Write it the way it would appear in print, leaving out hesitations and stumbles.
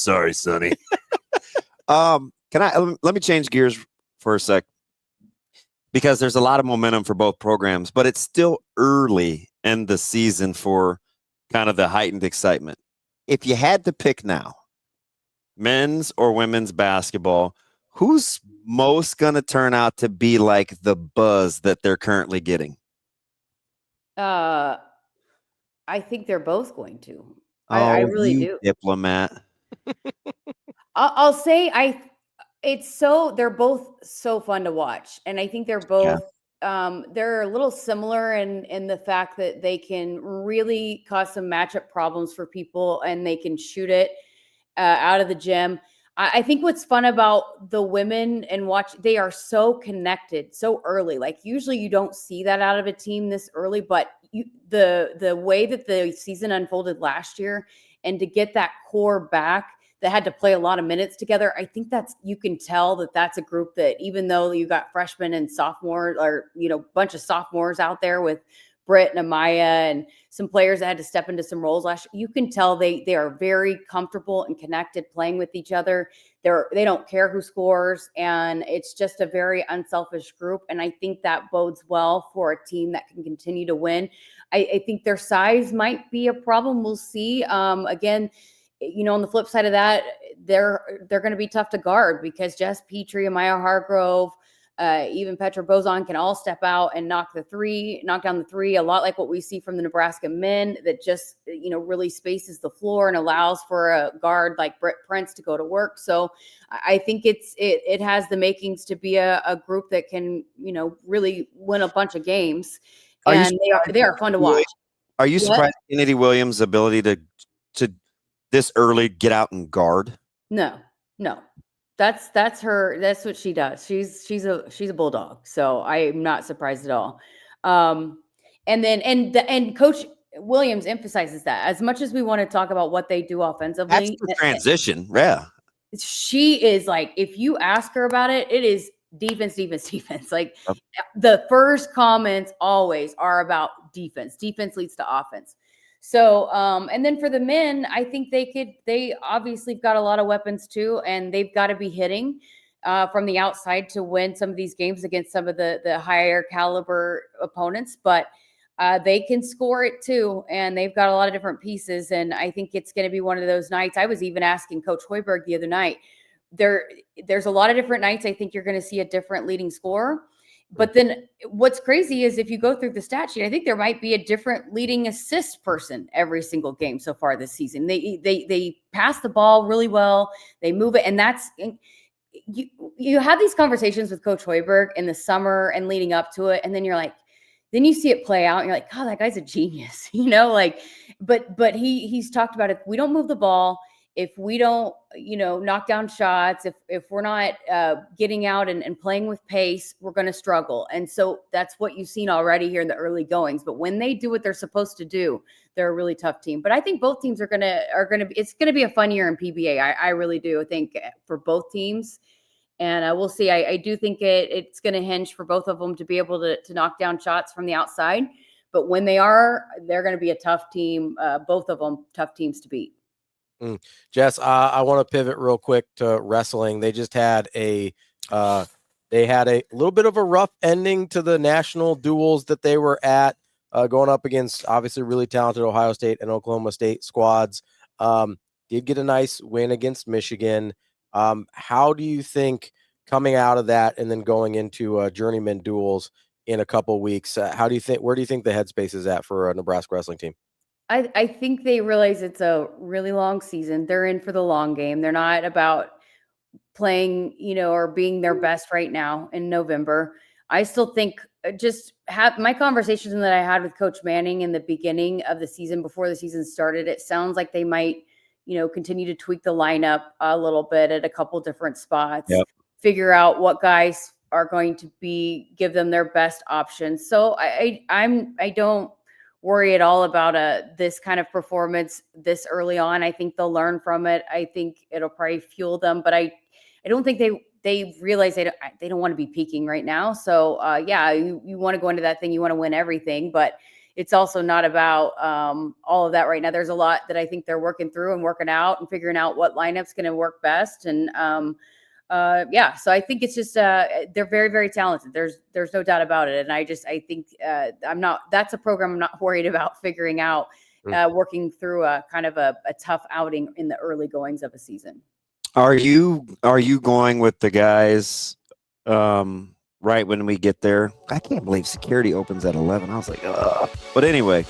Sorry, Sonny. Let me change gears for a sec, because there's a lot of momentum for both programs, but it's still early in the season for kind of the heightened excitement. If you had to pick now, men's or women's basketball, who's most going to turn out to be like the buzz that they're currently getting? I think they're both going to. I really do. Diplomat. I'll say they're both so fun to watch, and I think they're both they're a little similar in the fact that they can really cause some matchup problems for people, and they can shoot it out of the gym. I think what's fun about the women and they are so connected so early. Like usually you don't see that out of a team this early, but the way that the season unfolded last year, and to get that core back that had to play a lot of minutes together, I think you can tell that that's a group that, even though you got freshmen and sophomores, or, bunch of sophomores out there with Britt and Amaya and some players that had to step into some roles last year, you can tell they are very comfortable and connected playing with each other. They don't care who scores, and it's just a very unselfish group. And I think that bodes well for a team that can continue to win. I think their size might be a problem. We'll see. Again, on the flip side of that, they're going to be tough to guard, because Jess Petrie, Amaya Hargrove, even Petra Bozon can all step out and knock down the three, a lot like what we see from the Nebraska men, that just, really spaces the floor and allows for a guard like Britt Prince to go to work. So I think it has the makings to be a group that can, really win a bunch of games. And they are fun to watch. Are you surprised at Kennedy Williams' ability to this early get out and guard? No. That's her. That's what she does. She's a bulldog. So I'm not surprised at all. And Coach Williams emphasizes that, as much as we want to talk about what they do offensively. That's the transition. Yeah. She is like, if you ask her about it, it is defense. Like the first comments always are about defense. Defense leads to offense. So, and then for the men, I think they obviously have got a lot of weapons too, and they've got to be hitting from the outside to win some of these games against some of the higher caliber opponents, but they can score it too. And they've got a lot of different pieces. And I think it's going to be one of those nights. I was even asking Coach Hoiberg the other night, there's a lot of different nights. I think you're going to see a different leading scorer. But then what's crazy is if you go through the stat sheet, I think there might be a different leading assist person every single game so far this season. They pass the ball really well. They move it. And you have these conversations with Coach Hoiberg in the summer and leading up to it. And then then you see it play out and you're like, oh, that guy's a genius, but he's talked about, if we don't move the ball, if we don't, knock down shots, if we're not getting out and playing with pace, we're going to struggle. And so that's what you've seen already here in the early goings. But when they do what they're supposed to do, they're a really tough team. But I think both teams it's going to be a fun year in PBA. I really do think, for both teams. And we'll see. I do think it's going to hinge for both of them to be able to knock down shots from the outside. But when they're going to be a tough team. Both of them tough teams to beat. Jess, I want to pivot real quick to wrestling. They just had a little bit of a rough ending to the national duels that they were at, going up against obviously really talented Ohio State and Oklahoma State squads. Did get a nice win against Michigan. How do you think, coming out of that and then going into journeyman duels in a couple of weeks, where do you think the headspace is at for a Nebraska wrestling team? I think they realize it's a really long season. They're in for the long game. They're not about playing, or being their best right now in November. I still think just have my conversations that I had with Coach Manning in the beginning of the season, before the season started, it sounds like they might, continue to tweak the lineup a little bit at a couple different spots, figure out what guys are going to give them their best options. So I don't worry at all about this kind of performance this early on. I think they'll learn from it. I think it'll probably fuel them, but I don't think they realize they don't want to be peaking right now. So you want to go into that thing, you want to win everything, but it's also not about all of that right now. There's a lot that I think they're working through and working out and figuring out what lineup's going to work best. And so I think it's just they're very, very talented. There's no doubt about it. And I think that's a program I'm not worried about figuring out, working through a kind of a tough outing in the early goings of a season. Are you going with the guys right when we get there? I can't believe security opens at 11. I was like, ugh. But anyway,